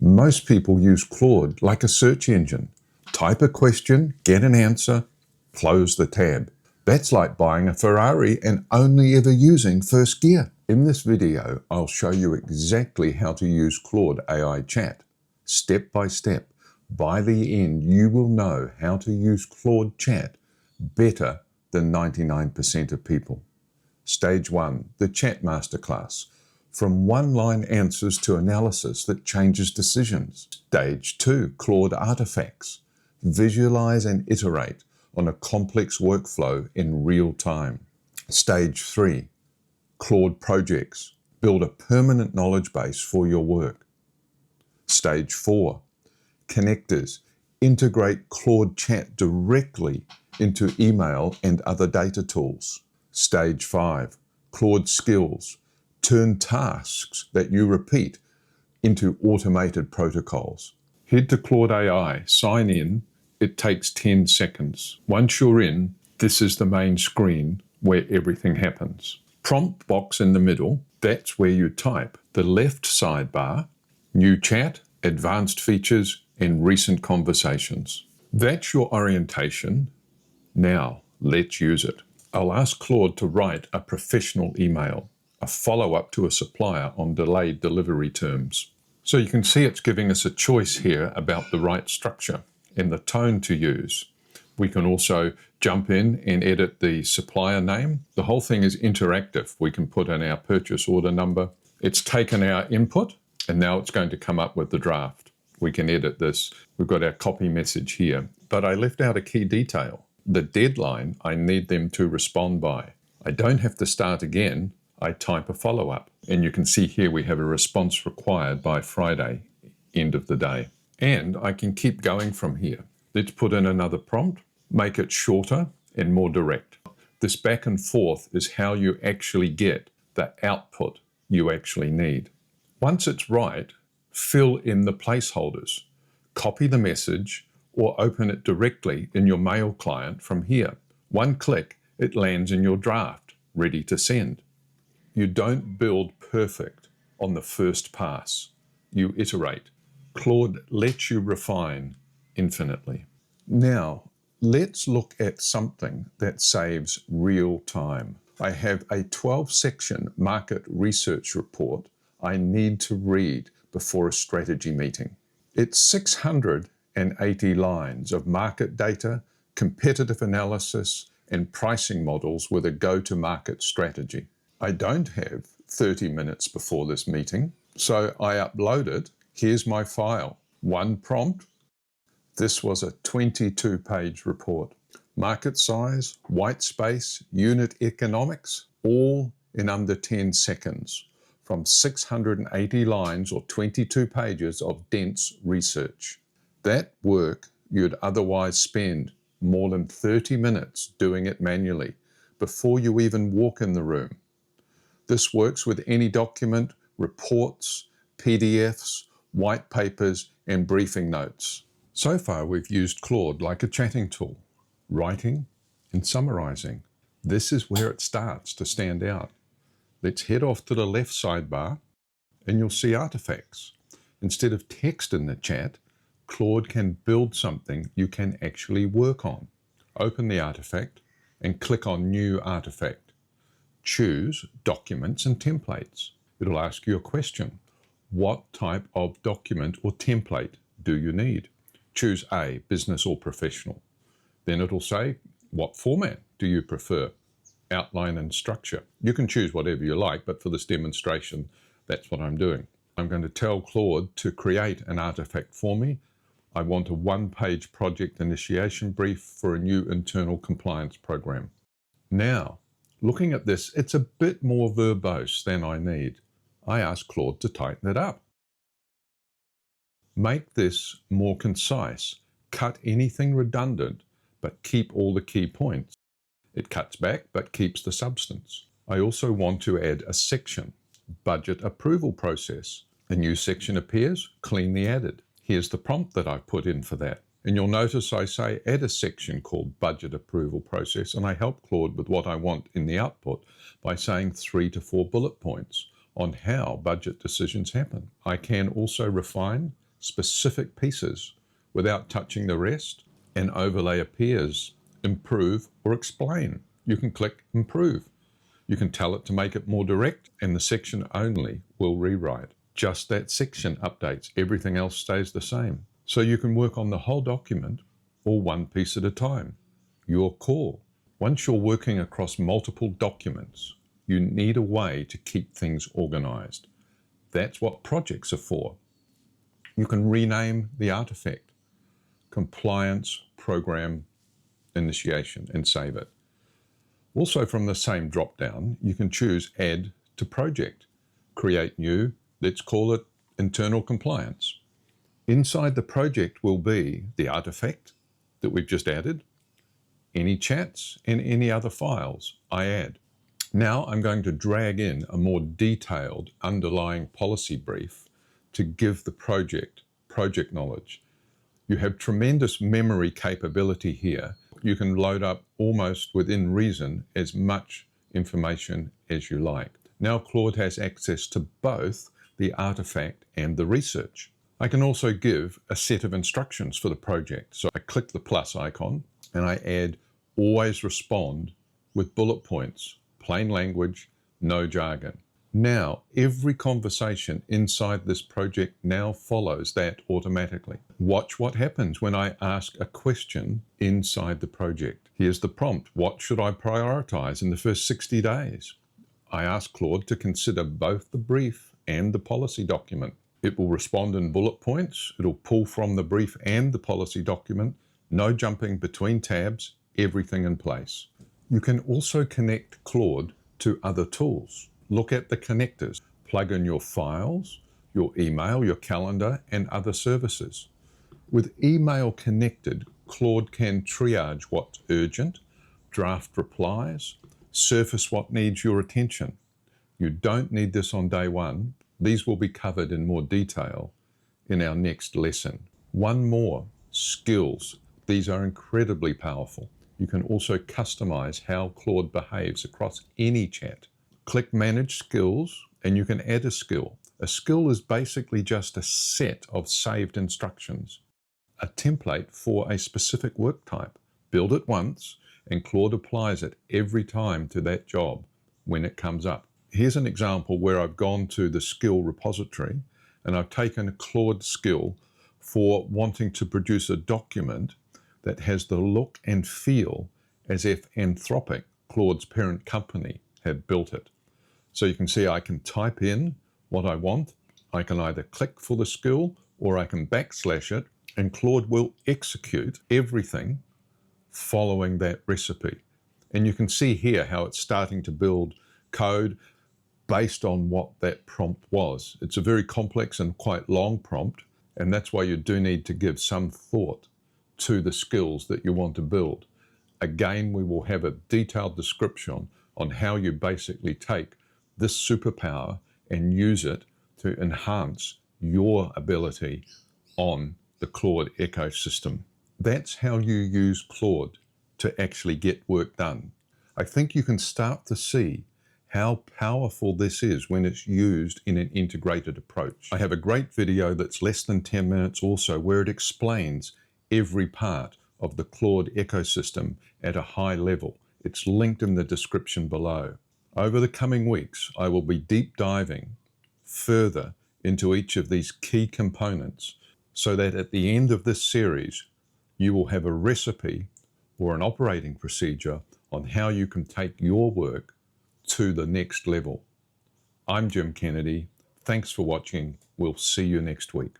Most people use Claude like a search engine. Type a question, get an answer, close the tab. That's like buying a Ferrari and only ever using first gear. In this video, I'll show you exactly how to use Claude AI Chat, step by step. By the end, you will know how to use Claude Chat better than 99% of people. Stage 1, the Chat Masterclass. From one-line answers to analysis that changes decisions. Stage 2, Claude Artifacts. Visualize and iterate on a complex workflow in real time. Stage 3, Claude Projects. Build a permanent knowledge base for your work. Stage 4, Connectors. Integrate Claude Chat directly into email and other data tools. Stage 5, Claude Skills. Turn tasks that you repeat into automated protocols. Head to Claude AI, sign in. It takes 10 seconds. Once you're in, this is the main screen where everything happens. Prompt box in the middle, that's where you type. The left sidebar, new chat, advanced features, and recent conversations. That's your orientation. Now, let's use it. I'll ask Claude to write a professional email, a follow-up to a supplier on delayed delivery terms. So you can see it's giving us a choice here about the right structure and the tone to use. We can also jump in and edit the supplier name. The whole thing is interactive. We can put in our purchase order number. It's taken our input and now it's going to come up with the draft. We can edit this. We've got our copy message here, but I left out a key detail. The deadline I need them to respond by. I don't have to start again. I type a follow-up. And you can see here we have a response required by Friday, end of the day. And I can keep going from here. Let's put in another prompt, make it shorter and more direct. This back and forth is how you actually get the output you actually need. Once it's right, fill in the placeholders, copy the message, or open it directly in your mail client from here. One click, it lands in your draft, ready to send. You don't build perfect on the first pass. You iterate. Claude lets you refine infinitely. Now, let's look at something that saves real time. I have a 12-section market research report I need to read before a strategy meeting. It's 680 lines of market data, competitive analysis, and pricing models with a go-to-market strategy. I don't have 30 minutes before this meeting, so I upload it. Here's my file. One prompt. This was a 22-page report. Market size, white space, unit economics, all in under 10 seconds from 680 lines or 22 pages of dense research. That work you'd otherwise spend more than 30 minutes doing it manually before you even walk in the room. This works with any document, reports, PDFs, white papers, and briefing notes. So far, we've used Claude like a chatting tool, writing and summarizing. This is where it starts to stand out. Let's head off to the left sidebar and you'll see artifacts. Instead of text in the chat, Claude can build something you can actually work on. Open the artifact and click on New Artifact. Choose Documents and Templates. It'll ask you a question. What type of document or template do you need? Choose A, business or professional. Then it'll say, what format do you prefer? Outline and structure. You can choose whatever you like, but for this demonstration, that's what I'm doing. I'm going to tell Claude to create an artifact for me. I want a one-page project initiation brief for a new internal compliance program. Now, looking at this, it's a bit more verbose than I need. I ask Claude to tighten it up. Make this more concise. Cut anything redundant, but keep all the key points. It cuts back, but keeps the substance. I also want to add a section, budget approval process. A new section appears, clean the added. Here's the prompt that I put in for that. And you'll notice I say add a section called budget approval process, and I help Claude with what I want in the output by saying 3 to 4 bullet points on how budget decisions happen. I can also refine specific pieces without touching the rest. An overlay appears. Improve or explain. You can click Improve. You can tell it to make it more direct, and the section only will rewrite. Just that section updates. Everything else stays the same. So you can work on the whole document or one piece at a time. Your call. Once you're working across multiple documents, you need a way to keep things organized. That's what projects are for. You can rename the artifact, compliance, program, initiation, and save it. Also from the same drop-down, you can choose Add to Project, Create New, let's call it Internal Compliance. Inside the project will be the artifact that we've just added, any chats, and any other files I add. Now I'm going to drag in a more detailed underlying policy brief to give the project knowledge. You have tremendous memory capability here. You can load up almost within reason as much information as you like. Now Claude has access to both the artifact and the research. I can also give a set of instructions for the project. So I click the plus icon and I add always respond with bullet points, plain language, no jargon. Now, every conversation inside this project now follows that automatically. Watch what happens when I ask a question inside the project. Here's the prompt. What should I prioritize in the first 60 days? I ask Claude to consider both the brief and the policy document. It will respond in bullet points. It'll pull from the brief and the policy document. No jumping between tabs, everything in place. You can also connect Claude to other tools. Look at the connectors. Plug in your files, your email, your calendar, and other services. With email connected, Claude can triage what's urgent, draft replies, surface what needs your attention. You don't need this on day one. These will be covered in more detail in our next lesson. One more, skills. These are incredibly powerful. You can also customize how Claude behaves across any chat. Click Manage Skills and you can add a skill. A skill is basically just a set of saved instructions, a template for a specific work type. Build it once and Claude applies it every time to that job when it comes up. Here's an example where I've gone to the skill repository and I've taken a Claude skill for wanting to produce a document that has the look and feel as if Anthropic, Claude's parent company, had built it. So you can see I can type in what I want. I can either click for the skill or I can backslash it, and Claude will execute everything following that recipe. And you can see here how it's starting to build code based on what that prompt was. It's a very complex and quite long prompt, and that's why you do need to give some thought to the skills that you want to build. Again, we will have a detailed description on how you basically take this superpower and use it to enhance your ability on the Claude ecosystem. That's how you use Claude to actually get work done. I think you can start to see how powerful this is when it's used in an integrated approach. I have a great video that's less than 10 minutes also where it explains every part of the Claude ecosystem at a high level. It's linked in the description below. Over the coming weeks, I will be deep diving further into each of these key components so that at the end of this series, you will have a recipe or an operating procedure on how you can take your work to the next level. I'm Jim Kennedy. Thanks for watching. We'll see you next week.